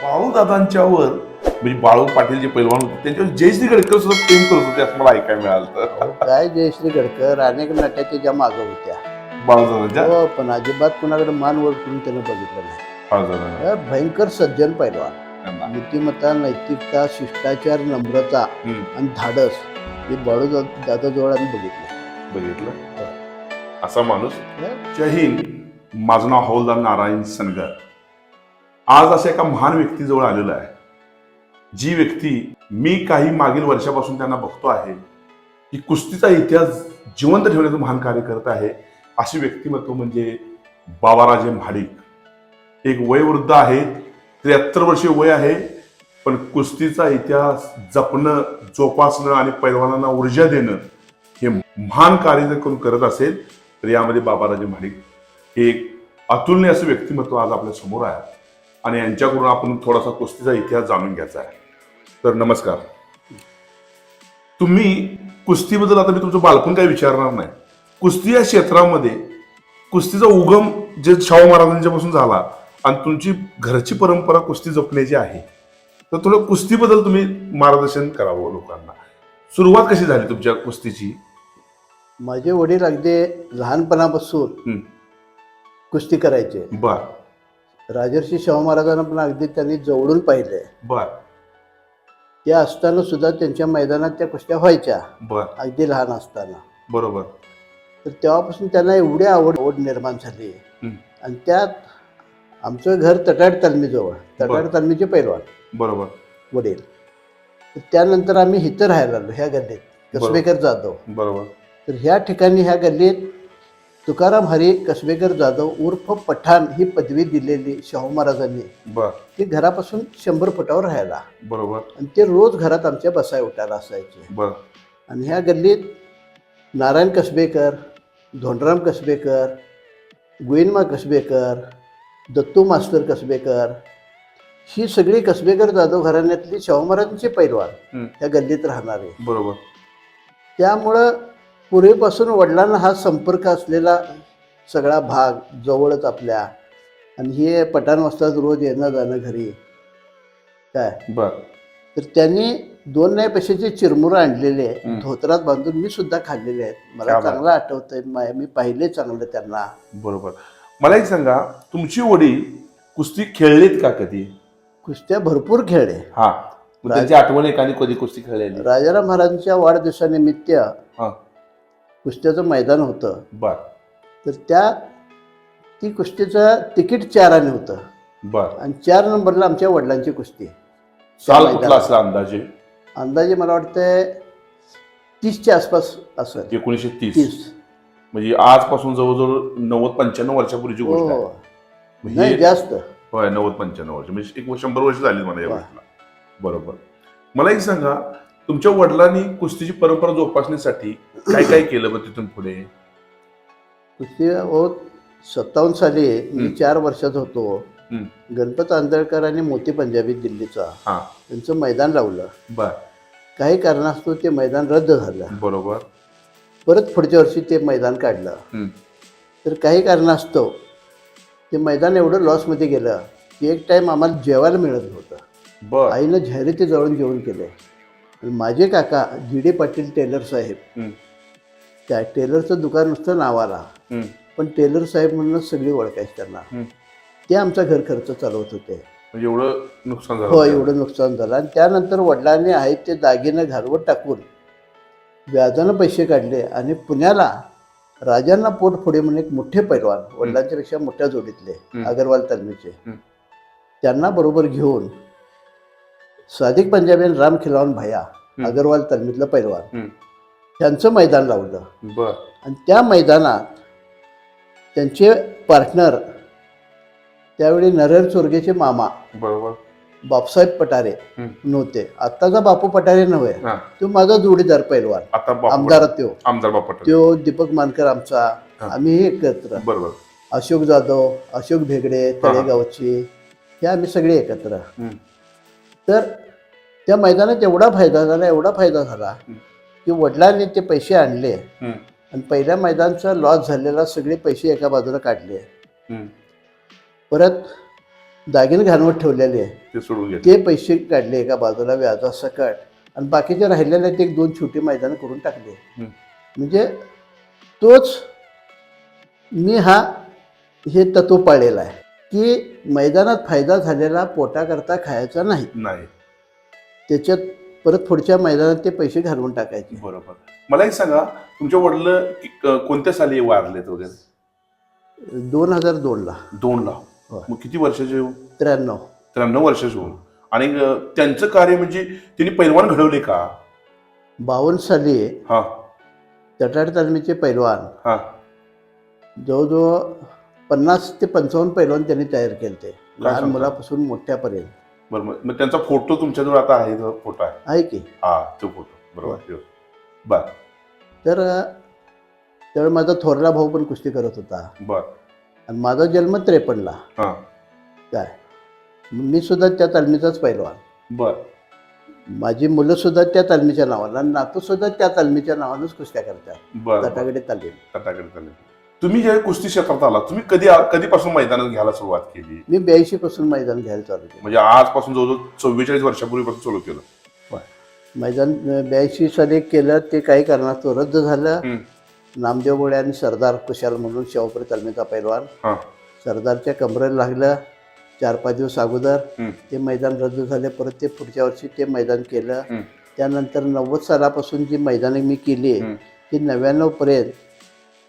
बाळूदादांच्यावर म्हणजे बाळू पाटील जे पैलवान होते त्यांच्यावर जयश्री गडकर सुद्धा प्रेम करत होते असं मला ऐकायला मिळालं अहो, काय जयश्री गडकर अनेक नट्या त्याच्या मागं होत्या. बाळूदादांच्या हो, पण अजिबात कुणाकडे मान वर करून त्यानं बघितलं नाही. बाळूदादांना. हे भयंकर सज्जन पैलवान. त्यांना. नीतिमत्ता, नैतिकता, शिष्टाचार, नम्रता हम्म, आणि धाडस हे बाळू दादाजवळ आम्ही बघितलं. बघितलं असा माणूस. हे जय हिंद. माझं नाव हौलदार नारायण सनगर. आज अशा एका महान व्यक्तीजवळ आलेलो आहे, जी व्यक्ती मी काही मागील वर्षापासून त्यांना बघतो आहे की कुस्तीचा इतिहास जिवंत ठेवण्याचं महान कार्य करत आहे. अशी व्यक्तिमत्व म्हणजे बाबाराजे महाडिक. एक वयोवृद्ध आहे, 73 वर्षीय वय आहे, पण कुस्तीचा इतिहास जपणं, जोपासणं आणि पैलवानांना ऊर्जा देणं हे महान कार्य जर कोण करत असेल तर यामध्ये बाबाराजे महाडिक हे एक अतुलनीय असं व्यक्तिमत्व आज आपल्या समोर आहे आणि यांच्याकडून आपण थोडासा कुस्तीचा इतिहास जाणून घ्यायचा आहे. तर नमस्कार. तुम्ही कुस्तीबद्दल आता मी तुमचं बालपण काही विचारणार नाही. कुस्ती या क्षेत्रामध्ये कुस्तीचा उगम जे शाहू महाराजांच्या पासून झाला आणि तुमची घरची परंपरा कुस्ती जपण्याची आहे, तर थोडं कुस्तीबद्दल तुम्ही मार्गदर्शन करावं लोकांना. सुरुवात कशी झाली तुमच्या कुस्तीची? माझे वडील अगदी लहानपणापासून हम्म, कुस्ती करायचे. बर राजर्षी शाहू महाराजांना पण अगदी त्यांनी जवळून पाहिले. बर ते असताना सुद्धा त्यांच्या मैदानात त्या कुस्त्या व्हायच्या, बर अगदी लहान असताना. बरोबर. तर तेव्हापासून त्यांना एवढी आवड निर्माण झाली. हम्म, आणि त्यात आमचं घर तटाड तालमीजवळ, तटाड बरं. तालमीचे पैलवान बरोबर. वडील. तर त्यानंतर आम्ही इथं राहायला आलो ह्या गल्लीत, कसबेकर जाधव. बरोबर. तर ह्या ठिकाणी ह्या गल्लीत तुकाराम हरी कसबेकर जाधव उर्फ पठाण ही पदवी दिलेली शाहू महाराजांनी, बर ते घरापासून 100 फुटावर राहायला. बरोबर. आणि ते रोज घरात आमच्या बसाय उठायला असायचे. बर आणि ह्या गल्लीत नारायण कसबेकर, धोंडराम कसबेकर, गोविंदमा कसबेकर, दत्तू मास्तर कसबेकर ही सगळी कसबेकर जाधव घराण्यातली शाहू महाराजांचे पैलवान हम्म, ह्या गल्लीत राहणारे. बरोबर. त्यामुळं पूर्वीपासून वडिलांना हा संपर्क असलेला सगळा भाग जवळच आपल्या. आणि हे पठाण वाजतात रोज येणं जाणं घरी काय. बर तर त्यांनी 2 नाही पैशाचे चिरमुरं आणलेले हम्म. धोत्रात बांधून मी सुद्धा खाल्लेले आहेत. क्या मला बात. चांगलं आठवतंय, मी पाहिले चांगलं त्यांना. बरोबर. मला एक सांगा, तुमची वडील कुस्ती खेळलेत का कधी? कुस्त्या भरपूर खेळले. हा, मग त्यांची आठवण एखादी कधी कुस्ती खेळलेली? राजाराम महाराजांच्या वाढदिवसानिमित्त हा. कुस्त्याचं मैदान होतं. बर तर ती कुस्तीचं तिकीट 4 आणे होतं. बर. आणि 4 नंबरला आमच्या वडिलांची कुस्ती. साल कुठला असला अंदाजे? अंदाजे मला वाटतंय 30च्या आसपास असेल. 1930. 30. म्हणजे आजपासून जवळजवळ 90-95 वर्षापूर्वीची गोष्ट आहे. हो, म्हणजे नाही जास्त. होय, 90-95 वर्ष म्हणजे 100 वर्ष झाली मला या वा. गोष्टीला. बरोबर. मला एक सांगा, तुमच्या वडिलांनी कुस्तीची परंपरा जोपासण्यासाठी काय काय केलं मग तिथून पुढे? कुस्ती 57 साली मी हम्म. 4 वर्षाचा होतो. हम्म. गणपत आंदळकर आणि मोती पंजाबी दिल्लीचा हा. त्यांचं मैदान लावलं. बर काही कारणास्तव ते मैदान रद्द झालं. बरोबर. परत पुढच्या वर्षी ते मैदान काढलं. हम्म. तर काही कारणास्तव ते मैदान एवढं लॉसमध्ये गेलं की एक टाईम आम्हाला जेवायला मिळत नव्हतं. बर. आईनं जाहिराती जवळून जेवण केलं. आणि माझे काका जी.डी. पाटील टेलर साहेब, हम्म. त्या टेलरचं दुकान नुसतं नावाला, हम्म. पण टेलर साहेब म्हणूनच सगळी ओळखायची त्यांना. हम्म. ते आमचा घर खर्च चालवत होते. म्हणजे एवढं नुकसान झालं हो, होतं? एवढं नुकसान झालं. आणि त्यानंतर वडिलांनी आहेत ते दागिने घालवत टाकून व्याजानं पैसे काढले आणि पुण्याला राजांना पोटफोडे म्हणून एक मोठे पैलवान, वडिलांच्या पेक्षा मोठ्या जोडीतले, हम्म. अगरवाल तालमीचे, हम्म. त्यांना बरोबर घेऊन सादिक पंजाबी आणि राम खिलावन भैया, हम्म. अगरवाल तालमीतलं पैलवान, हम्म. त्यांचं मैदान लावलं. बर आणि त्या मैदानात त्यांचे पार्टनर त्यावेळी नरहर चोरगेचे मामा बरोबर. बापसाहेब पठारे हम्म. नव्हते. आत्ताचा बापू पठारे नव्हे, हा. तो माझा जोडीदार पैलवान, आता बापू आमदार त्यो. आमदार बापट. त्यो दीपक मानकर आमचा, हा. आम्ही एकत्र. बरोबर. अशोक जाधव, अशोक भेगडे, हा. तळेगावची, हे आम्ही सगळे एकत्र. हम्म. तर त्या मैदानात एवढा फायदा झाला हम्म. की वडिलांनी ते पैसे आणले हम्म. आणि पहिल्या मैदानचा लॉस झालेला सगळे पैसे एका बाजूला काढले. हम्म. परत दागिने घालवत ठेवलेले आहे ते सोडून घेतले. ते पैसे काढले एका बाजूला व्याजासकट आणि बाकीचे राहिलेले ते 1-2 छोटी मैदानं करून टाकले. हम्म. म्हणजे तोच मी हे तत्व पाळलेलं आहे की मैदानात फायदा झालेला पोटाकरता खायचा नाही, नाही. त्याच्यात परत पुढच्या मैदानात ते पैसे घालवून टाकायचे. बरोबर. मला एक सांगा, तुमच्या वडील कोणत्या साली वारलेत वगैरे? 2002ला. 2ला. होय. मग किती वर्षाचे हो? 93. 93 वर्षाचे होऊन. आणि त्यांचं कार्य म्हणजे त्यांनी पैलवान घडवले का? 52 साली हा तटाड तालमीचे पैलवान हा जवळजवळ 50 ते 55 पैलवान त्यांनी तयार केले ते, लहान सांगता? मुलापासून मोठ्यापर्यंत. बरोबर. मग त्यांचा फोटो तुमच्याजवळ आता आहे? जो फोटो आहे की हा तो फोटो. बरोबर. बर तर त्यावेळी माझा थोरला भाऊ पण कुस्ती करत होता बर. आणि माझा जन्म 53ला. हा काय मी सुद्धा त्या तालमीचाच पैलवान. बर माझी मुलं सुद्धा त्या तालमीच्या नावानं आणि नातू सुद्धा त्या तालमीच्या नावानंच कुस्त्या करतात, बर. तटागडे तालीम. तटाकडे चालेल. तुम्ही जे कुस्ती क्षेत्रात आला, तुम्ही कधीपासून मैदानात घ्यायला सुरुवात केली? मी 82 पासून मैदान घ्यायला चालू केलं. म्हणजे आजपासून जवळजवळ 44 वर्षापूर्वीपासून चालू केलं. मैदान 82 साली केलं, ते काही कारणास्तव रद्द झालं. हम्म. नामदेव गोळे आणि सरदार कुशाल म्हणून शेवपुरी तालमीचा पैलवान, हा सरदारच्या कमरेला लागलं 4-5 दिवस अगोदर. हम्म. ते मैदान रद्द झाले. परत ते पुढच्या वर्षी ते मैदान केलं. हम्म. त्यानंतर 90 सालापासून जी मैदाने मी केली हम्म. ती 99 पर्यंत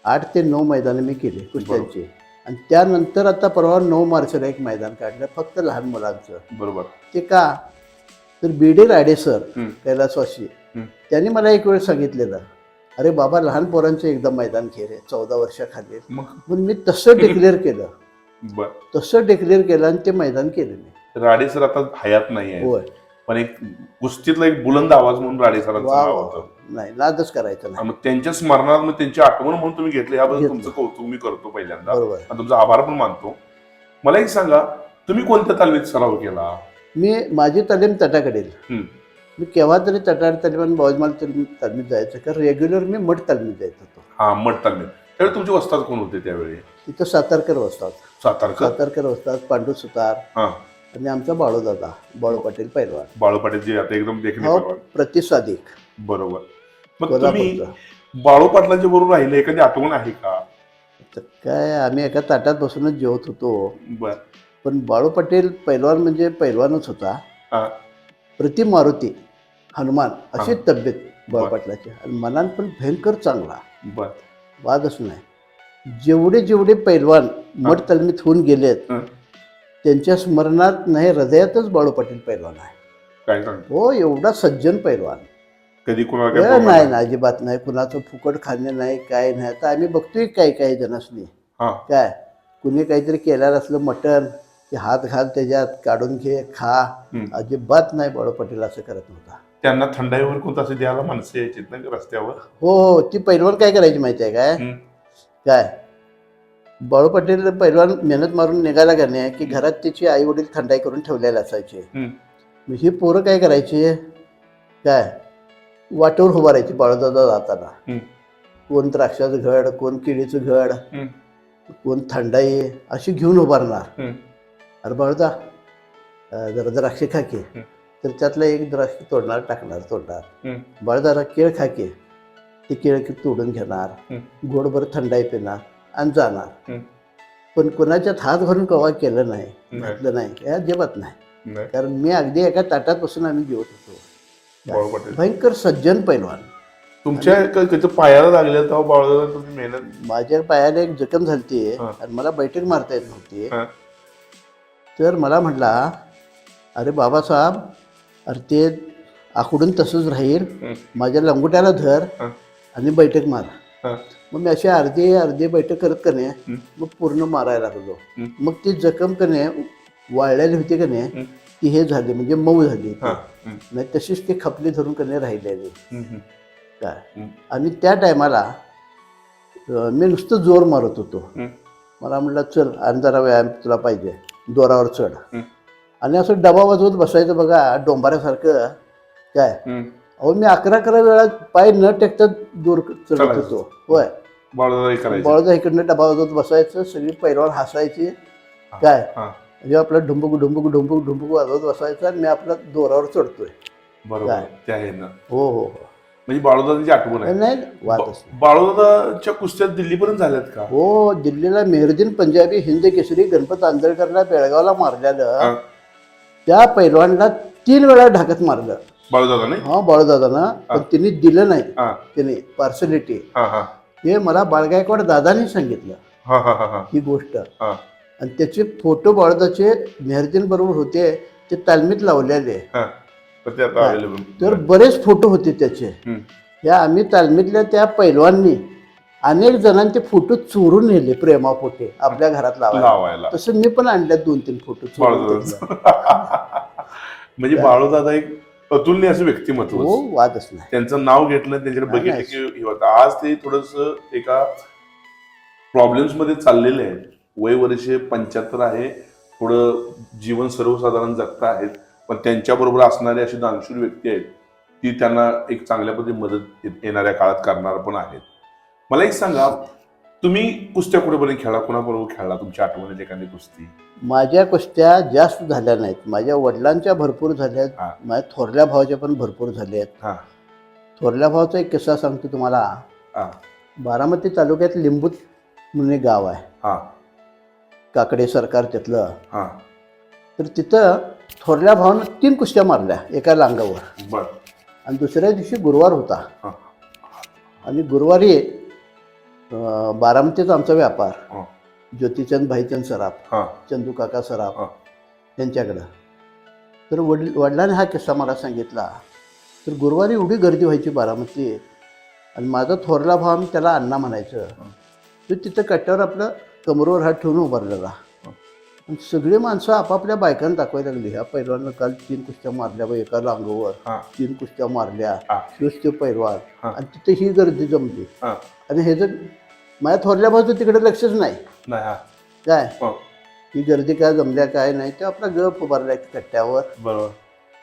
8 ते 9 मैदानं मी केली कुस्त्यांची. आणि त्यानंतर आता परवा 9 मार्चला एक मैदान काढलं फक्त लहान मुलांचं. बरोबर. ते का तर BD राडे सर हम्म. कैलासवासी हम्म. त्यांनी मला एक वेळ सांगितलेलं, अरे बाबा लहान पोरांचं एकदा मैदान घे रे 14 वर्षाखाली. मग पण मी तसं डिक्लेअर केलं, बर. तसं डिक्लेअर केलं आणि ते मैदान केलं मी. राडे सर आता हयात नाही आहे, होय. पण एक कुस्तीतला एक बुलंद आवाज म्हणून राडे सरांचं वा नाव वा. होतं. नाही नादच करायचं नाही. मग त्यांच्या स्मरणात मग त्यांची आठवण म्हणून तुम्ही घेतली, याबद्दल घेतलं. तुमचं कौतुक मी करतो पहिल्यांदा बरोबर. आणि तुमचा आभार पण मानतो. मला एक सांगा, तुम्ही कोणत्या तालमीत सराव केला? मी माझी तालीम तटाकडेल. हम्म. मी केव्हा तरी तटाड तालीम आणि बौजमाल तालमीत जायचं, कारण रेग्युलर मी मठ तालमीत जायच होतो. हा मठ तालमीत. त्यावेळी तुमचे वस्ताद कोण होते त्यावेळी? तिथं सातारकर वसतात. सातारकर वसतात, पांडू सुतार हा आणि आमचा बाळूदादा बाळू पाटील पैलवान. बाळू पाटील जे आता एकदम देखणे हो, पैलवान. प्रतिसादिक बरोबर. मग तुम्ही कोल्हापूरचा. बाळू पाटलांच्या बरोबर राहिले, एखादी आठवण आहे का? तर काय आम्ही एका ताटात बसूनच जेवत होतो. बर. पण बाळू पाटील पैलवान म्हणजे पैलवानच होता. हा प्रति मारुती हनुमान अशी हा. तब्येत बाळू बर. पाटलाची आणि मनात पण भयंकर चांगला, बर. वादच नाही. जेवढे पैलवान मठ तालमीत होऊन गेलेत हं. त्यांच्या स्मरणात नाही, हृदयातच बाळू पाटील पैलवान आहे. काय सांगतो? हो, एवढा सज्जन पैलवान. कधी कुणाला नाही काय problem नाही, अजिबात नाही. कुणाचं फुकट खाणे नाही, काय नाही. आता आम्ही बघतोय काही जणांनी हा काय कुणी काहीतरी केलेलं असलं मटण की हात घाल त्याच्यात, काढून घे, खा. हम्म. अजिबात नाही, बाळू पाटील असं करत नव्हता. त्यांना थंडाईवर कोणतं असं द्यायला माणसं यायची ना रस्त्यावर? हो, ती पैलवान काय करायची माहिती आहे काय? हम्म. काय बाळू पाटील पैलवान मेहनत मारून निघायला का नाही की घरात त्याची आई वडील थंडाई करून ठेवलेले असायचे. हम्म. मग ही पोरं काय करायची, काय वाटेवर उभारायची बाळूदादा जाताना. हम्म. कोण द्राक्षाचं घड, कोण केळीचं घड, हम्म. कोण थंडाई अशी घेऊन उभारणार. हम्म. अरे बाळूदा जरा द्राक्षे खा की. हम्म. तर त्यातलं एक द्राक्ष तोडणार, तोडणार. हम्म. बाळूदा केळ खा की. ते केळ तोडून घेणार, हम्म. गोडभर थंडाई पिणार आणि जाणार. हम्म. पण कोणाच्यात हात भरून कवा केलं नाही, नाही. घातलं नाही, हे अजिबात नाही. नाही. कारण मी अगदी एका ताटात बसून आम्ही जेवत होतो. बाळू पाटील भयंकर सज्जन पैलवान. तुमच्या त्याच्या पायाला लागले तेव्हा बाळू तुम्ही मेहनत. माझ्या पायाला एक जखम झालती हा. आणि मला बैठक मारता येत नव्हती. हा. तर मला म्हटला, अरे बाबासाहेब, अरे ते आखडून तसंच राहील, हम्म. माझ्या लंगोट्याला धर हा. आणि बैठक मार. हा. मग मी अशी अर्धी बैठक करत का नाही, हम्म. मग पूर्ण मारायला लागलो. हम्म. मग ती जखम का नाही वाळलेली होती का नाही, हम्म. ती हे झाली म्हणजे मऊ झाली. हा. हम्म. नाही तशीच ती खपली धरून का नाही राहिलेली. हम्म. काय हम्म. आणि त्या टायमाला मी नुसतं जोर मारत होतो. हम्म. मला म्हटलं चल आणि जरा व्यायाम तुला पाहिजे, दोरावर चढ. हम्म. आणि असं डबा वाजवत बसायचं बघा डोंबाऱ्यासारखं. काय हम्म. अहो मी 11 वेळा पाय न टेकता दूर चढत चढायचं. होतो. होय, बाळू करायचं. बळदा इकडनं डबा वाजवत बसायचं, सगळी पैलवान हसायची. काय हा. म्हणजे आपला ढुंबुक ढुंबुक ढुंबुक ढुंबुक वाजवत बसायचा आणि मी आपला दोरावर चढतोय. बरोबर काय? ते आहे ना. हो हो हो. म्हणजे बाळूदादांची आठवण आहे. नाही वादच नाही. बाळूदादाच्या कुस्त्या दिल्लीपर्यंत झाल्यात का? हो, दिल्लीला मेहरदीन पंजाबी हिंद केसरी गणपत आंदळकरला बेळगावला मारलेलं. हा. त्या पैलवानला 3 वेळा ढाकत मारलं. बाळूदादा नाही. हा बाळूदादानं, पण त्यांनी दिलं नाही. हा त्यांनी पार्सलिटी हा हा हे मला बाळगायकवाड दादानी सांगितलं हा हा हा हा ही गोष्ट. हा आणि त्याचे फोटो बाळदाचे मेहरदीन बरोबर होते, ते तालमीत लावलेले. हा. तर ते आता available. तर बरेच फोटो होते त्याचे. हम्म. या आम्ही तालमीतल्या त्या पैलवांनी अनेक जणांचे फोटो चोरून नेले प्रेमापोटे आपल्या घरात लावायला. लावायला तसं मी पण आणल्या 2-3 फोटो चोरून बाळूदादा. घेतले. म्हणजे बाळूदादा एक अतुलनीय असं व्यक्तिमत्व. हो, वादच नाही. त्यांचं नाव घेतलं, त्यांच्याकडे नाही, बघितलं नाही. की हे होतं. आज ते थोडस एका प्रॉब्लेम्स मध्ये चाललेले आहेत. वय वर्ष 75 आहे, थोडं जीवन सर्वसाधारण जगता आहेत, पण त्यांच्याबरोबर असणारी अशी दानशूर व्यक्ती आहेत ती त्यांना एक चांगल्या पद्धतीने मदत येणाऱ्या काळात करणार पण आहेत. मला एक सांगा, तुम्ही कुस्त्या कुठेपर्यंत खेळला, कुणाबरोबर खेळला, तुमच्या आठवणीत एखादी कुस्ती? माझ्या कुस्त्या जास्त झाल्या नाहीत. माझ्या वडिलांच्या भरपूर झाल्यात. हा. माझ्या थोरल्या भावाच्या पण भरपूर झाल्यात. हा थोरल्या भावाचा एक किस्सा सांगतो तुम्हाला. हा बारामती तालुक्यात लिंबूत म्हणून एक गाव आहे, हा काकडे सरकार त्यातलं. हा. तर तिथं थोरल्या भावानं 3 कुस्त्या मारल्या एका लांगावर. बर. आणि दुसऱ्या दिवशी गुरुवार होता. हा आणि गुरुवारी बारामतीचा आमचा व्यापार, हा ज्योतिचंद भाईचंद सराफ, हा चंदू काका सराफ हा. त्यांच्याकडं. तर वडिलांनी हा किस्सा मला सांगितला. तर गुरुवारी एवढी गर्दी व्हायची बारामतीत, आणि माझा थोरला भाव, आम्ही त्याला अण्णा म्हणायचं. तो तिथं कट्ट्यावर आपलं कमरेवर हात ठेवून उभारलेला. आणि सगळी माणसं आपापल्या बायकांना दाखवायला लागली. ह्या पैलवानं काल 3 कुस्त्या मारल्या बा एका लांगोवर, हा. 3 कुस्त्या मारल्या, हा. शिवच ते पैलवान. हा. आणि तिथे ही गर्दी जमली. हा. आणि हे जर माझ्या थोरल्या भावाचं तिकडे लक्षच नाही. नाही. हा. काय हो. ही गर्दी काय जमल्या काय नाही, ते आपला गप उभारला कट्ट्यावर. बरोबर.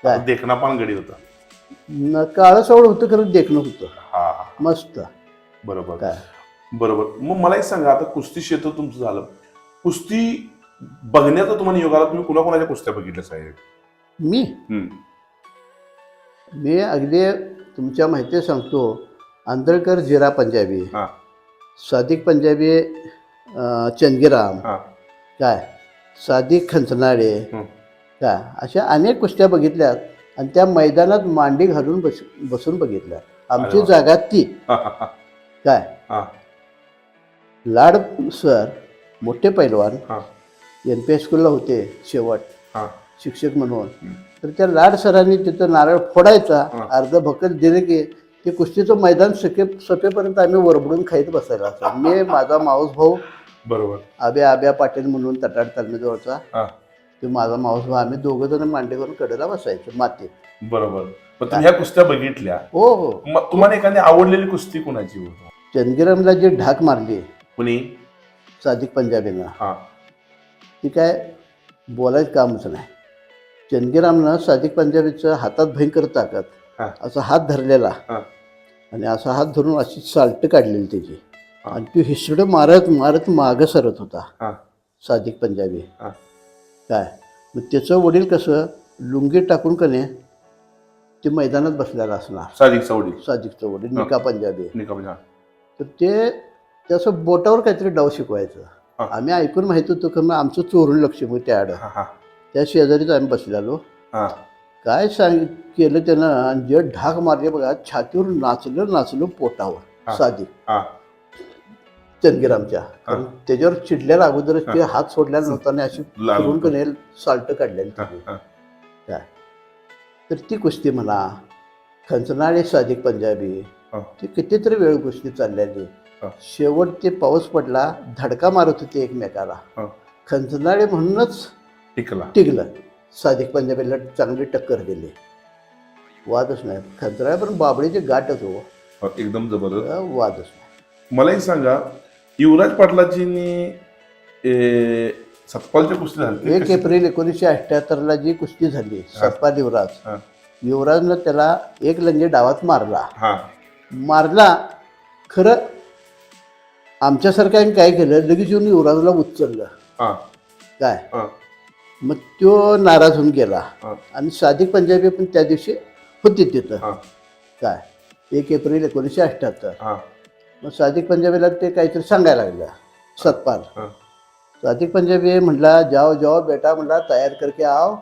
काय? देखना पण गडी होता. काळं सावळ होतं, खरं देखणं होतं हा. मस्त. बरोबर. काय बरोबर. मग मला एक सांगा, आता कुस्ती क्षेत्र तुमचं झालं, कुस्ती बघण्याचा तुम्हाला योग आला, तुम्ही कुणाकुणाच्या कुस्त्या बघितल्या साहेब? मी हम्म. मी अगदी तुमच्या माहिती सांगतो. आंदळकर जिरा पंजाबी, हा सादिक पंजाबी, चंदगीराम, हा काय सादिक खंचनाळे, हम्म. काय अशा अनेक कुस्त्या बघितल्यात. आणि त्या मैदानात मांडी घालून बसून बघितल्या. आमची अरे वा. जागा ती. हा हा हा काय हा लाड सर मोठे पैलवान हा NPS स्कूलला होते शेवट हा शिक्षक म्हणून. हम्म. तर त्या लाड सरांनी तिथं नारळ फोडायचा, हा. अर्ध भकत दिले की ते कुस्तीचं मैदान सपेपर्यंत आम्ही वरबडून खाईत बसायला असं. मी, माझा माऊस भाऊ, बरोबर. आब्या पाटील म्हणून तटाड तालमीजवळचा, हा ते माझा माऊस भाऊ, आम्ही 2 जण मांडी करून कडेला बसायचो मातीत. बरोबर. पण तुम्ही ह्या कुस्त्या बघितल्या, हो हो. मग तुम्हाला एखादी आवडलेली कुस्ती कुणाची होती? चंदगीरामला जी ढाक मारली कुणी? सादिक पंजाबीनं, हा ती काय बोलायचं कामच नाही. चंदगीरामनं सादिक पंजाबीचं हातात भयंकर ताकद, हा असा हात धरलेला, हा आणि असा हात धरून अशी साल्ट काढलेली त्याची. हा. आणि ती हिसडं मारत मारत मागं सरत होता हा सादिक पंजाबी. हा काय मग त्याचं वडील कसं लुंगी टाकून कने ते मैदानात बसलेला असणार. सादिक चौडी सादिकचं वडील हा. निका पंजाबी. निकाल. तर ते त्याचं बोटावर काहीतरी डाव शिकवायचं. हा. आम्ही ऐकून माहित होतो की मग आमचं चोरून लक्ष मग त्या आड हा हा त्या शेजारीच आम्ही बसलेलो. हा काय केलं त्यानं, आणि जे ढाक मारले बघा, छातीवर नाचलं पोटावर हा. सादिक हा चंदगीरामच्या. कारण त्याच्यावर चिडल्याला अगोदरच ते हात सोडल्याला नव्हता आणि अशी लाल फिरून कने साल्ट काढलेली हा, त्याने. हा. काय तर ती कुस्ती म्हणा, खंचनाळे सादिक पंजाबी, हा. ती कितीतरी वेळ कुस्ती चाललेली. हा. शेवट ते पाऊस पडला, धडका मारत होते एकमेकाला. हा. खंचनाळे म्हणूनच टिकला. टिकलं. सादिक पंजाबीला चांगली टक्कर दिली, वादच नाही. खंचनाळे पण बाबळीचे गाठच हो, हो, एकदम जबरदस्त. वादच नाही. मला एक सांगा, युवराज पाटलाची सतपालच्या कुस्ती झाली 1 एप्रिल 1978 जी कुस्ती झाली, सतपाल युवराज. हा. युवराजनं त्याला 1 लंगे डावात हा मारला. खरं आमच्यासारख्याने काय केलं, लगेच येऊन युवराजला उचललं. हा काय हा मग तो नाराज होऊन गेला हा. आणि सादिक पंजाबी पण त्या दिवशी होती तिथं. हा. काय 1 एप्रिल 1978. हा. मग सादिक पंजाबीला ते काहीतरी सांगायला लागलं सतपाल. हा. सादिक पंजाबी म्हटला जाओ जाओ बेटा म्हटला तयार करके आओ.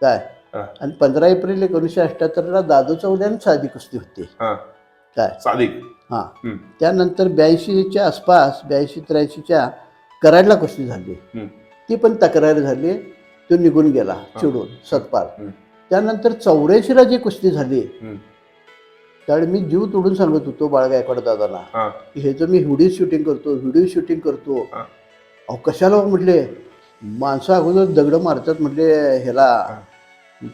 काय हा. आणि 15 एप्रिल 1978ला दादू चौधरी आणि सादी कुस्ती होती. हा. काय सादिक. हां. हम्म. त्यानंतर 82च्या आसपास 82-83च्या कराडला कुस्ती झाली. हम्म. ती पण तक्रार झाली. तो निघून गेला चिडून सतपाल. हम्म. त्यानंतर 84ला जी कुस्ती झाली हम्म. त्यावेळी मी जीव तोडून सांगत होतो बाळ गायकवाड दादाला हा. की ह्याचं मी व्हिडिओ शूटिंग करतो व्हिडिओ शूटिंग करतो. हा. अहो कशाला म्हटले माणसं अगोदर दगडं मारतात म्हटले ह्याला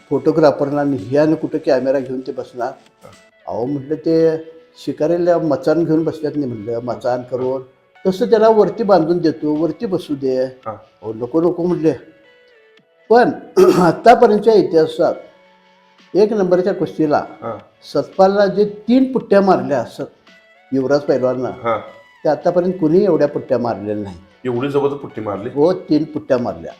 फोटोग्राफरला ह्यानं कुठं कॅमेरा घेऊन ते बसणार. अहो म्हटलं ते शिकारीला मचान घेऊन बसल्यात नाही म्हटलं मचान करून तसं त्याला वरती बांधून देतो वरती बसू दे. हा. अहो नको नको म्हटले. पण आत्तापर्यंतच्या इतिहासात 1 नंबरच्या कुस्तीला हा. सतपालला जे 3 पुट्ट्या मारल्या युवराज पैलवाननं हा. ते आतापर्यंत कुणी एवढ्या पुट्ट्या मारलेल्या नाही. एवढी जबरदस्त पुट्टी मारली. हो 3 पुट्ट्या मारल्या.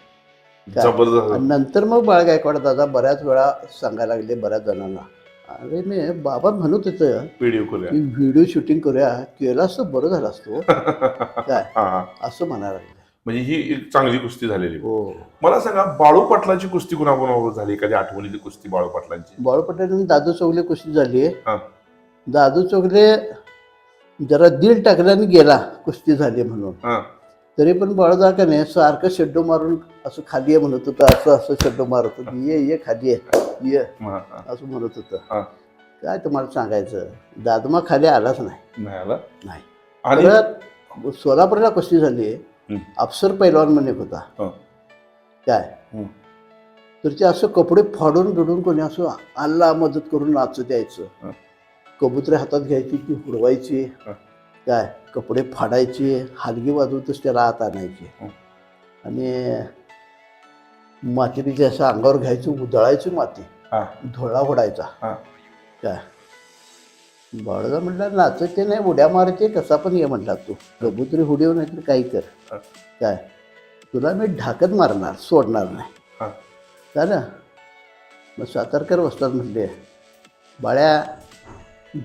काय? जबरदस्त. आणि नंतर मग बाळ गायकवाड दादा बऱ्याच वेळा सांगायला लागले बऱ्याच जणांना अरे मी बाबा म्हणत होतं व्हिडिओ करूया. की व्हिडिओ शूटिंग करूया केलं असतं बरं झालं असतो काय हा. असं म्हणायला लागले. म्हणजे ही एक चांगली कुस्ती झालेली. हो मला सांगा बाळू पाटलाची कुस्ती कुणाबरोबर झाली एखादी आठवणीची कुस्ती बाळू पाटलांची? बाळू पटेल आणि दादू चौगले कुस्ती झाली. हा. दादू चौगले जरा दिल टाकल्याने गेला कुस्ती झाली म्हणून. हा. तरी पण बाळूदा का नाही सारखं शेड्डो मारून असं खाली आहे म्हणत होतं असं असं शेड्डो मारत होतं ये खाली आहे ये हा. असं म्हणत होतं. हा. काय तुम्हाला सांगायचं दादमा खाली आलाच नाही. नाही आला. नाही. आणि परत सोलापूरला कुस्ती झाली अफसर पैलवान म्हणून एक होता. हा. काय हम्म. तर ते असं कपडे फाडून बिडून कोणी असं आल्ला मदत करून नाचत द्यायचं. हा. कबुतरे हातात घ्यायची ती हुडवायची. हा. काय कपडे फाडायचे हलगी वाजवतच त्याला आत आणायचे हं. आणि मातीच्या असं अंगावर घ्यायचं उधळायची माती हा. धोळा ओढायचा. हा. काय बाळगा म्हटला नाचत ते नाही उड्या मारते कसा पण ये म्हटला तू कबुतरी हुडीव नाही तर काही कर. हा. काय तुला मी ढाकत मारणार सोडणार नाही. हा. काय ना मग सातारकर वस्तात म्हटले बाळ्या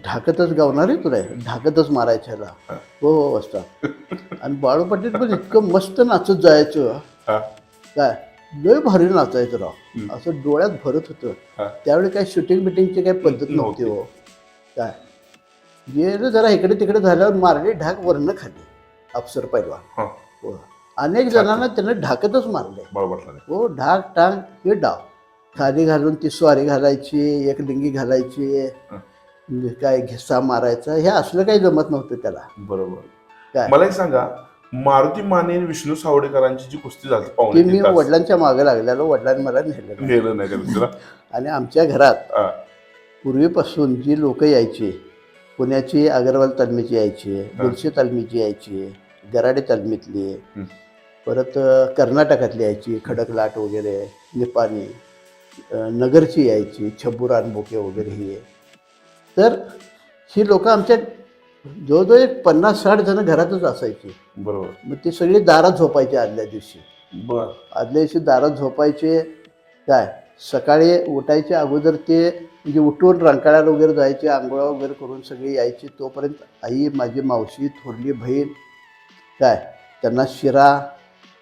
ढाकतच गावणार आहे तुला ढाकतच मारायचं ह्याला. हा. हो हो वस्तात. आणि बाळू पाटील पण इतकं मस्त नाचत जायचं. हा. काय लय भारी नाचायचं राव हम्म. असं डोळ्यात भरत होतं. हा. त्यावेळी काय शूटिंग बिटिंगची काही पद्धत नव्हती हो. काय गेलं जरा इकडे तिकडे झाल्यावर मारली ढाक वरनं खाली अफसर पैलवान. हा. हो अनेक जणांना त्यानं ढाकतच मारले. बाळू पाटलाने. हो ढाक टांग हे डाव खाली घालून ती स्वारी घालायची एक लिंगी घालायची काय घिस्सा मारायचा हे असलं काही जमत नव्हतं त्याला. बरोबर. काय मला एक सांगा मारुती माने आणि विष्णू सावडेकरांची जी कुस्ती झाली ती पाहुणे मी 3 तास. वडिलांच्या मागे लागलेलो वडिलांनी मला नेलेलं. नेलं नाही का दुसरा? आणि आमच्या घरात हा. पूर्वीपासून जी लोक यायची पुण्याची अगरवाल तालमीची यायची गुलशे तालमीची यायची गराडे तालमीतली हं. परत कर्नाटकातली यायची खडकलाट वगैरे निपाणी नगरची यायची छब्बुरान बोके वगैरे ही. तर ही लोक आमच्या जवळजवळ एक 50-60 जण घरातच असायची. बरोबर. मग ती सगळी दारात झोपायची आदल्या दिवशी. बर. आदल्या दिवशी दारात झोपायचे. काय सकाळी उठायच्या अगोदर ते म्हणजे उठून रंकाळ्याला वगैरे जायचे आंघोळा वगैरे करून सगळी यायची. तोपर्यंत आई माझी मावशी थोरली बहीण काय त्यांना शिरा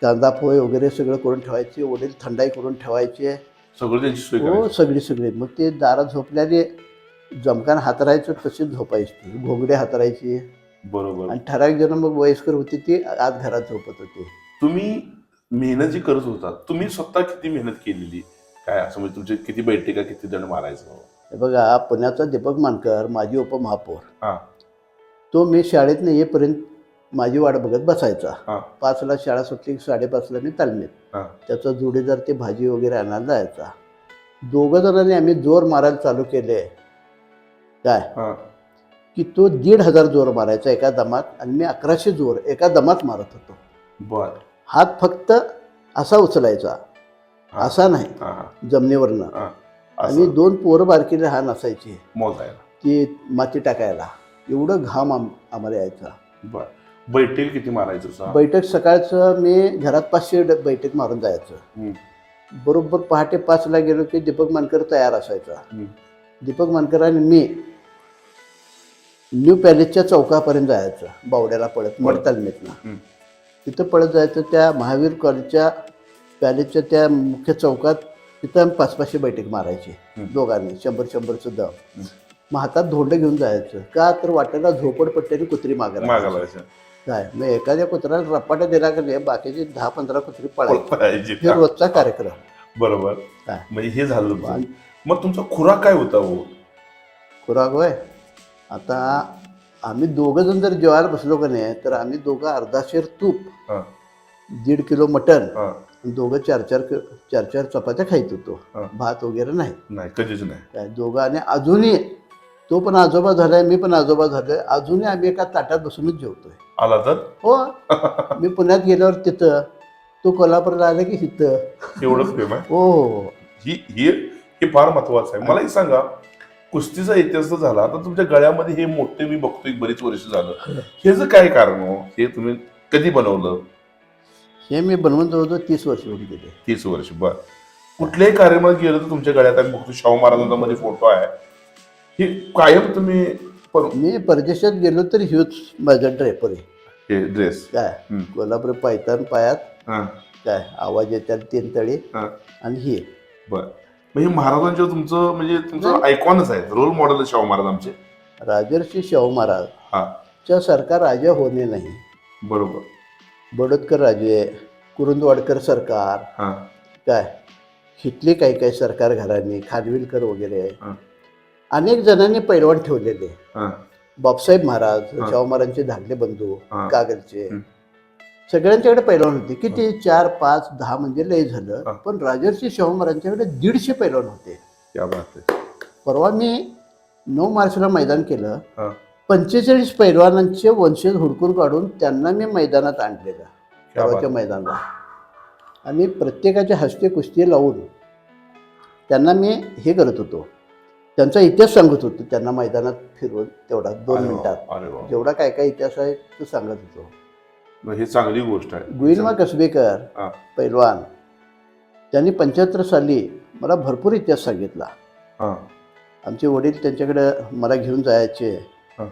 कांदा पोहे वगैरे सगळं करून ठेवायचे. वडील थंडाई करून ठेवायचे. सगळं त्यांची सोय हो करायची. सगळी मग ते दारात झोपल्याने जमकान हातरायचं तशीच झोपायची घोंगडे हातरायची. बरोबर. आणि ठराविक जण मग वयस्कर होती ती आत घरात झोपत होती. तुम्ही मेहनत जी करत होता तुम्ही स्वतः किती मेहनत केलेली काय असं म्हणजे तुमचे किती बैठका किती जण मारायचं? हे बघा पुण्याचा दीपक मानकर माजी उपमहापौर हा. तो मी शाळेतनं येईपर्यंत माझी वाट बघत बसायचा. हा. 5ला शाळा सुटली 5:30ला मी तालमीत. हा. त्याचा जोडीदार ते भाजी वगैरे आणायला जायचा. दोघं जणांनी आम्ही जोर मारायला चालू केले. काय हा. की तो 1,500 जोर मारायचा एका दमात आणि मी 1100 जोर एका दमात मारत होतो. बर. हात फक्त असा उचलायचा हा. असा नाही हा. हा. जमिनीवरनं. हा. आणि असं 2 पोरं बारकी लहान असायची मोजायला. ती माती टाकायला एवढं घाम आम्हाला यायचा. बर. बैठक किती मारायचं? बैठक सकाळचं मी घरात 500 बैठक मारून जायचं. हम्म. बरोबर पहाटे 5ला गेलो की दीपक मानकर तयार असायचा. हम्म. दीपक मानकर आणि मी न्यू पॅलेसच्या चौकापर्यंत जायचं, बावड्याला पळत मड तालमीतनं. हम्म. तिथं पळत जायचं, त्या महावीर कॉलेजच्या पॅलेसच्या त्या मुख्य चौकात. तिथं आम्ही 5-5 बैठक मारायची दोघांनी, 100-100चं दम. मग हातात धोंडं घेऊन जायचं, का तर वाटेला झोपडपट्ट्याने कुत्री मागायला मागायला काय. मग एखाद्या कुत्र्याला रपाटा दिला का नाही, बाकीची 10-15 कुत्री पळायची. पाहिजे. हे रोजचा कार्यक्रम. बरोबर. काय म्हणजे हे झालं तुमचं. मग तुमचा खुराक काय होता हो? खुराक होय, आता आम्ही दोघं जण जर जेवायला बसलो का नाही, तर आम्ही दोघं अर्धा शेर तूप, हा, 1.5 किलो मटण, हा, दोघं 4-4 चपात्या खायत होतो. हा. भात वगैरे नाही. नाही कधीच नाही. काय दोघं. आणि अजूनही तो पण आजोबा झालाय, मी पण आजोबा झालोय, अजूनही आम्ही एका ताटात बसूनच जेवतोय. आला तर हो. मी पुण्यात गेल्यावर तिथं, तो कोल्हापूरला आला की तिथं. एवढंच प्रेम आहे. हो. हे फार महत्वाचं आहे. मला एक सांगा, कुस्तीचा इतिहास तर झाला, आता तुमच्या गळ्यामध्ये हे मोठे मी बघतोय बरीच वर्ष झालं, ह्याचं काय कारण हो? हे तुम्ही कधी बनवलं? हे मी बनवून जवळजवळ 30 वर्ष होऊन गेले. 30 वर्ष. बर. कुठल्याही कार्यक्रमात गेलं तर तुमच्या गळ्यात आम्ही बघतो शाहू महाराजांचा मध्ये फोटो आहे. हे कायम तुम्ही मी परदेशात गेलो तर ह्योच माझा ड्रेपर आहे. हे ड्रेस काय कोल्हापूर पायतान पायात, हा, काय आवाज येतात 3 तळी, हा. आणि हे. बर. मग हे महाराजांच्या तुमचं म्हणजे तुमचं आयकॉनच आहे, रोल मॉडेल शाहू महाराज आमचे. राजर्षी शाहू महाराज हा, च्या सारखा राजा होणे नाही. बरोबर. बडोदकर राजे, कुरुंदवाडकर सरकार, हा, काय हिथली काही सरकार घरांनी, खानविलकर वगैरे हा, अनेक जणांनी पैलवान ठेवलेले. हा, बापसाहेब महाराज, हा. शाहू महाराजांचे धाकटे बंधू, हा. कागलचे, हं. सगळ्यांच्याकडे पैलवान होते. किती 4, 5, 10 म्हणजे लय हा. झालं. पण राजर्षी शाहू महाराजांच्याकडे 150 पैलवान होते. क्या बात आहे. परवा मी 9 मार्चला मैदान केलं. हा. 45 पैलवानांचे वंशज हुडकून काढून त्यांना मी मैदानात आणलेलं, क्या परवाच्या बात. मैदानाला. आणि प्रत्येकाच्या हस्ते कुस्ती लावून त्यांना मी हे करत होतो, त्यांचा इतिहास सांगत होतो. त्यांना मैदानात फिरवून तेवढा 2 अरे वा, मिनिटात अरे वा. जेवढा काय इतिहास आहे तो सांगत होतो. मग हे चांगली गोष्ट आहे. गुईलमा कसबेकर हा. पैलवान, त्यांनी 75 साली मला भरपूर इतिहास सांगितला. हा, आमचे वडील त्यांच्याकडे मला घेऊन जायचे. हा.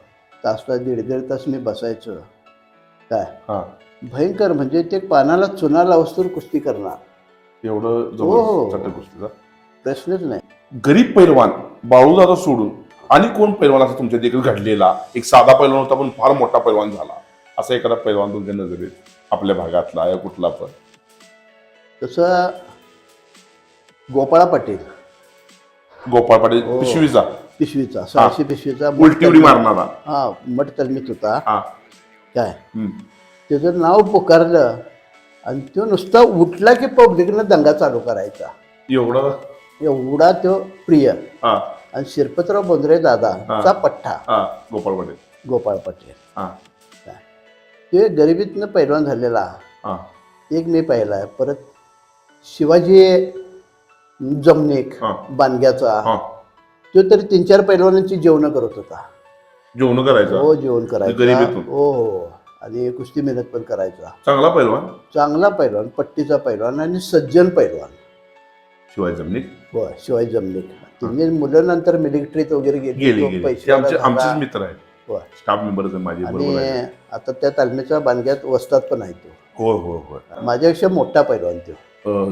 तास 1.5 तास मी बसायचं. काय हा. भयंकर, म्हणजे ते पानाला चुना लावस्तूर कुस्ती करणार, एवढं हो. जवळ चटक गोष्टीचा प्रश्नच नाही. गरीब पैलवान बाळूदादा सोडून आणि कोण पैलवान असं तुमच्या देखील घडलेला? एक साधा पैलवान होता पण फार मोठा पैलवान झाला, असा एखादा पैलवान तुमच्या नजरेत आपल्या भागातला या कुठला पण? तसं गोपाळा पाटील, गोपाळ पाटील. हो. पिशवीचा 600 पिशवीचा उलटी उडी मारणारा. हा, मठ तलमीत होता. हा. काय हम्म. त्याचं नाव पुकारलं आणि तो नुसता उठला की पब्लिकनं दंगा चालू करायचा. एवढं. एवढा तो प्रिय. हा, आणि शिरपतराव बोंद्रे दादाचा पठ्ठा हा. गोपाळ पाटील. गोपाळ पाटील. हा, ते गरिबीतनं पैलवान झालेला हा. एक मी पाहिला आहे. परत शिवाजी जमनिक हा. बानग्याचा, हा. तो तरी 3-4 पैलवानांची जेवणं करत होता. जेवण करायचं. हो, जेवण करायचं. गरिबीतून. हो हो. आणि कुस्ती मेहनत पण करायचा. चांगला पैलवान. चांगला पैलवान, पट्टीचा पैलवान आणि सज्जन पैलवान. शिवाय जमनिक. हो, शिवाजी जमनिक. तुम्ही मुलं नंतर मिलिटरीत वगैरे गेली. ते आमचेच मित्र आहेत, हो. स्टाफ मेंबर्स आहेत माझे. बरोबर आणि आहे. आता त्या तालमीच्या बानग्यात वस्तात पण आहे तो. हो हो हो. माझ्यापेक्षा मोठा पैलवान तो.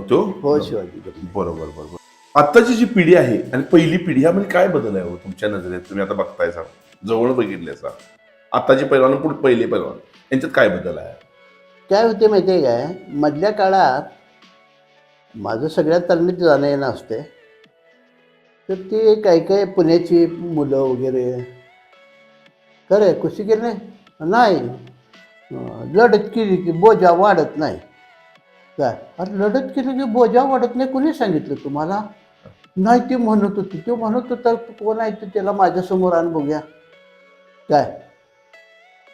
तो हो, शिवाजी जमनिक. बरोबर बरोबर. आत्ताची जी पिढी आहे आणि पहिली पिढी, यामध्ये काय बदल आहे हो तुमच्या नजरेत? तुम्ही आता बघताय सा, जवळ बघितले सा, आत्ताची पैलवान पुढे पहिले पैलवान, यांच्यात काय बदल आहे? काय होते माहिती आहे काय, मधल्या काळात माझं सगळ्यात तालमीत जाणं येणं असते. तर ते काय पुण्याची मुलं वगैरे, खरं कुस्ती केली नाही, लढत केली की बोजा वाढत नाही. काय, अरे लढत केली की बोजा वाढत नाही कुणी सांगितलं तुम्हाला? नाही, ती म्हणत होती. तो म्हणत होता कोण आहे ते, त्याला माझ्यासमोर आण बघूया. काय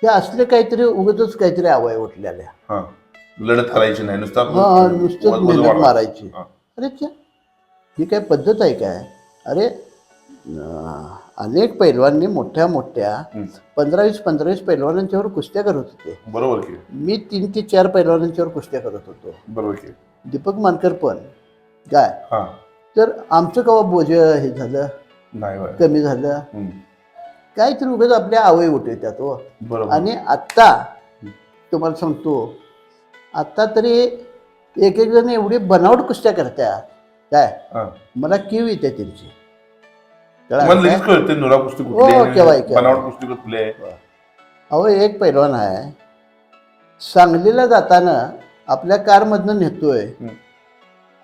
ते असले काहीतरी उगाचच काहीतरी आवाय उठलेल्या. हा, लढत करायची नाही, नुसतं मेहनत मारायची. हा. अरे ही काय पद्धत आहे काय? अरे अनेक पैलवांनी मोठ्या 15-20 पैलवानांच्यावर कुस्त्या करत होते. बरोबर की. मी 3 ते 4 पैलवानांच्यावर कुस्त्या करत होतो. बरोबर की. दीपक मानकर पण काय हा तर आमचं केव्हा बोज हे झालं नाही होय. कमी झालं हम्म. काहीतरी उगाच आपल्या आवय उठे त्यात हो. बरोबर. आणि आत्ता तुम्हाला सांगतो आत्ता तरी एक एक जण एवढी बनावट कुस्त्या करतात काय हा. मला कीव येते त्यांची मला कळालं लगेच काय? कळते नुरा कुस्ती हो, कुठली केव्हाय, आहे, केव्हाय. बनावट कुस्ती कुठली आहे. अहो एक पैलवान आहे सांगलीला जाताना आपल्या कारमधनं नेतोय हम्म.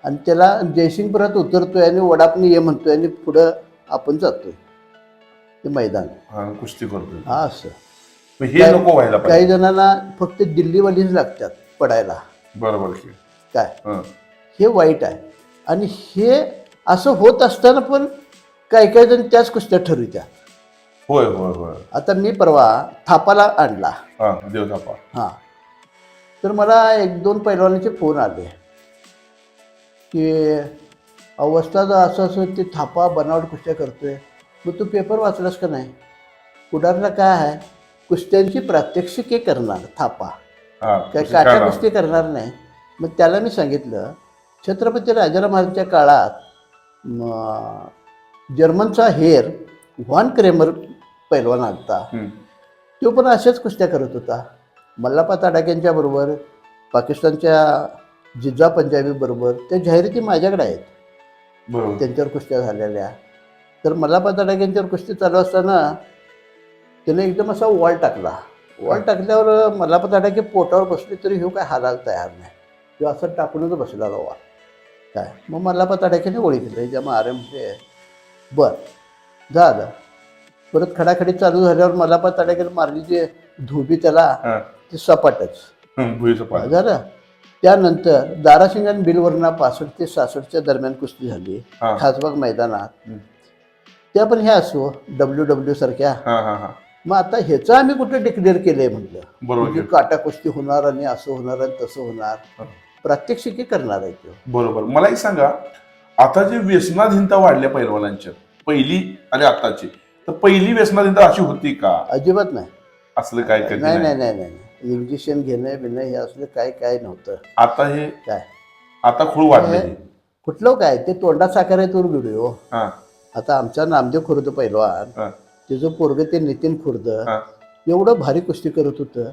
आणि त्याला जयसिंगपुरात उतरतोय आणि वडापणी ये म्हणतोय आणि पुढं आपण जातोय ते मैदान हा कुस्ती करतोय. हा असं मग हे नको व्हायला काही पाहिजे. जणांना फक्त दिल्लीवालीच लागतात पडायला बरोबर की. काय हा. हे वाईट आहे आणि हे असं होत असताना पण काही जण त्याच कुस्त्या ठरवित्या होय होय होय. आता मी परवा थापाला आणला हा देवचापा. हां तर मला एक दोन पैलवानाचे फोन आले की अवस्था असं असं ते थापा बनावट कुस्त्या करतोय मग तू पेपर वाचलास का नाही पुढारला काय आहे कुस्त्यांची प्रात्यक्षिके करणार थापा हा काय कुस्ती काटा खेळणार. कुस्ती करणार नाही मग त्याला मी सांगितलं छत्रपती राजाराम महाराजांच्या काळात जर्मनचा हेर व्हॉन क्रेमर पैलवान आलता हम्म. तो पण अशाच कुस्त्या करत होता मल्लापा तडाख्यांच्या बरोबर पाकिस्तानच्या जिजा पंजाबी बरोबर त्या जाहिराती माझ्याकडे आहेत बरोबर. त्यांच्यावर कुस्त्या झालेल्या तर मल्लापा तडाख्यांच्यावर कुस्ती चालू असताना त्याने एकदम असा वॉल टाकला वॉल टाकल्यावर मल्लापा तडाखे पोटावर बसले तरी ह्यो काय हालायला तयार नाही तो असं टाकूनच बसला वॉल काय मग मल्लापा तडाख्याने ओळखलं ज्यामुळे आरे म्हणजे बरं झालं परत खडाखडी चालू झाल्यावर मल्लापा तडाख्याने मारली जे धोबी त्याला हा. ते सपाटच भुईचं पाणी. झालं त्यानंतर दारासिंग आणि बिलवरना 65 ते 66च्या दरम्यान कुस्ती झाली हा. खासबाग मैदानात हम्म. त्या पण ह्या असो डब्ल्यू सारख्या हा हा हा. मग आता ह्याचं आम्ही कुठं डिक्लेअर केलंय म्हटलं बरोबर म्हणजे की. काटा कुस्ती होणार आणि असं होणार आणि तसं होणार हा. प्रात्यक्षिके करणार आहे तो बरोबर. मला एक सांगा आता जे व्यसनाधीनता वाढल्या पैलवानांच्या पहिली आणि आताची तर पहिली व्यसनाधीनता अशी होती का अजिबात नाही असलं काय कधी नाही नाही. नाही नाही नाही इंजेक्शन घेणं बिणं हे असलं काय नव्हतं आता हे काय आता खूळ वाढले हे. कुठलं काय ते तोंडात साखर आहे तोर व्हिडिओ हा आता आमचा नामदेव खुर्द पैलवान हा त्याचं पोरग ते नितीन खुर्द हा. एवढं भारी कुस्ती करत होतं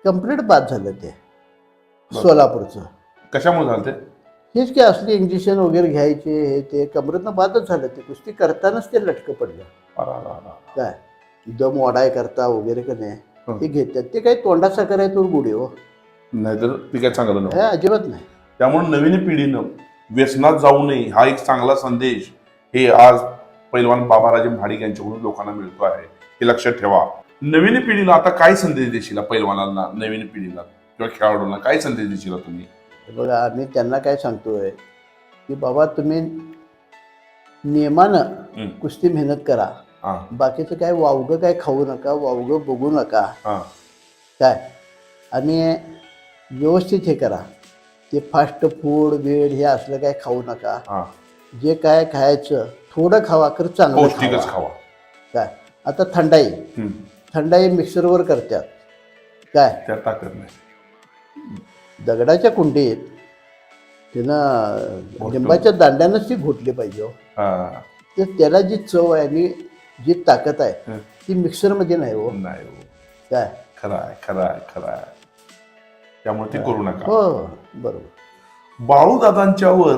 कम्प्लीट बाद झालं ते बरं. सोलापूरचं कशामुळे झालं ते. हेच काय असली इंजेक्शन वगैरे घ्यायचे हे ते कमरेतनं बादच झालं ते कुस्ती करतानाच ते लटकं पडलं अरा, अरा, अरा. काय दम ओढाय करता वगैरे का नाही हं. ते घेतात ते काही तोंडात साखर आहे तोर गुढी हो नाहीतर ती काय चांगलं हे नव्हतं. अजिबात नाही त्यामुळे नवीन पिढीनं व्यसनात जाऊ नये हा एक चांगला संदेश हे आज पैलवान बाबाराजे महाडिक यांच्याकडून लोकांना मिळतो आहे हे लक्षात ठेवा. नवीन पिढीला आता काय संदेश देशील पैलवानांना नवीन पिढीला किंवा खेळाडूंना काय संदेश देशील तुम्ही. बघा आम्ही त्यांना काय सांगतोय की बाबा तुम्ही नियमानं हं. कुस्ती मेहनत करा हा बाकीचं काय वावगं काय खाऊ नका वावगं बघू नका हा काय आणि व्यवस्थित हे करा ते फास्ट फूड वेड हे असलं काय खाऊ नका हा जे काय खायचं थोडं खावा खरं चांगलं पौष्टिकच खावा खावा. काय आता थंडाई हं. थंडाई मिक्सरवर करतात काय त्यात ताकद नाही. दगडाच्या कुंडीत त्यानं लिंबाच्या दांड्यानंच ती घोटली पाहिजे हो. हा तर त्याला जी चव आहे आणि जी ताकद आहे हं. ती मिक्सरमध्ये नाही हो नाही हो. काय खरं आहे खरं आहे खरं आहे. त्यामुळे ते करू नका. हो बरोबर बाळू दादांच्यावर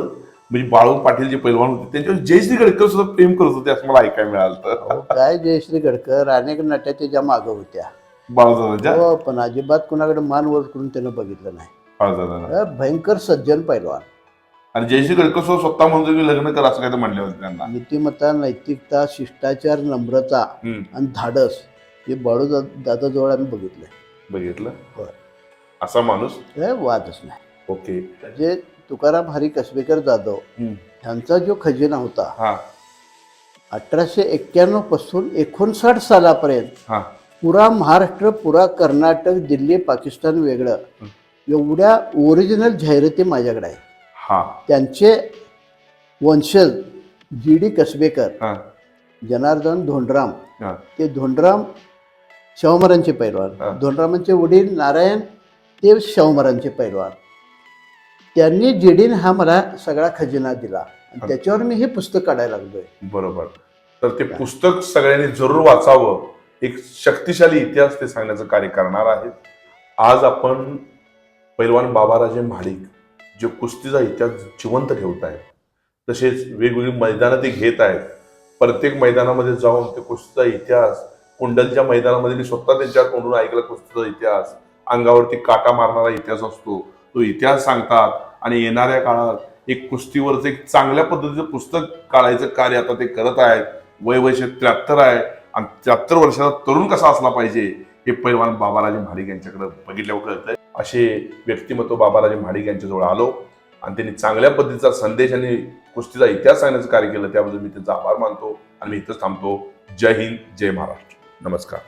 म्हणजे बाळू पाटील जे पैलवान होते त्यांच्यावर जयश्री गडकर सुद्धा प्रेम करत होते असं मला ऐकायला मिळालं. अहो, काय जयश्री गडकर अनेक नट्या त्याच्या मागं होत्या बाळू दादांच्या हो पण अजिबात कुणाकडे मान वर करून त्यानं बघितलं नाही बाळू दादा भयंकर सज्जन पैलवान आणि जयश्री गडकर सुद्धा स्वतः म्हणतो की लग्न कर असं काय तर म्हणले होते त्यांना. नीतिमत्ता नैतिकता शिष्टाचार नम्रता हम्म. आणि धाडस हे बाळू दादाजवळ आम्ही बघितलंय बघितलं होय असा माणूस. हे वादच नाही ओके. म्हणजे तुकाराम हरी कसबेकर जाधव हम्म. ह्यांचा जो खजिना होता हा 1891 पासून 59 सालापर्यंत हा पुरा महाराष्ट्र पुरा कर्नाटक दिल्ली पाकिस्तान वेगळं एवढ्या ओरिजिनल जाहिराती माझ्याकडे आहे. हा त्यांचे वंशज जी डी कसबेकर हा जनार्दन धोंडराम हा ते धोंडराम शाहूमहारांचे हा. पैलवान धोंडरामांचे वडील नारायण ते शाहूमहारांचे पैलवान त्यांनी जेडीने हा मला सगळा खजिना दिला आणि त्याच्यावर मी हे पुस्तक काढायला लागलोय. बरोबर. तर ते पुस्तक सगळ्यांनी जरूर वाचावं. एक शक्तिशाली इतिहास ते सांगण्याचं कार्य करणार आहेत. आज आपण पैलवान बाबाराजे महाडिक जे कुस्तीचा इतिहास जिवंत ठेवत आहेत, तसेच वेगवेगळी मैदानं ते घेत आहेत. प्रत्येक मैदानामध्ये जाऊन ते कुस्तीचा इतिहास, कुंडलच्या मैदानामध्ये मी स्वतः त्यांच्या तोंडून ऐकला कुस्तीचा इतिहास, अंगावरती काटा मारणारा इतिहास असतो, तो इतिहास सांगतात आणि येणाऱ्या काळात एक कुस्तीवरचं एक चांगल्या पद्धतीचं पुस्तक काढायचं कार्य आता ते करत आहेत. वय 73 आहे आणि 73 वर्षाचा तरुण कसा असला पाहिजे हे पैलवान बाबाराजे महाडिक यांच्याकडे बघितल्यावर कळतंय. असे व्यक्तिमत्व बाबाराजे महाडिक यांच्याजवळ आलो आणि त्यांनी चांगल्या पद्धतीचा संदेश आणि कुस्तीचा इतिहास सांगण्याचं कार्य केलं. त्याबद्दल मी त्यांचा आभार मानतो आणि मी इथंच थांबतो. जय हिंद, जय महाराष्ट्र. नमस्कार.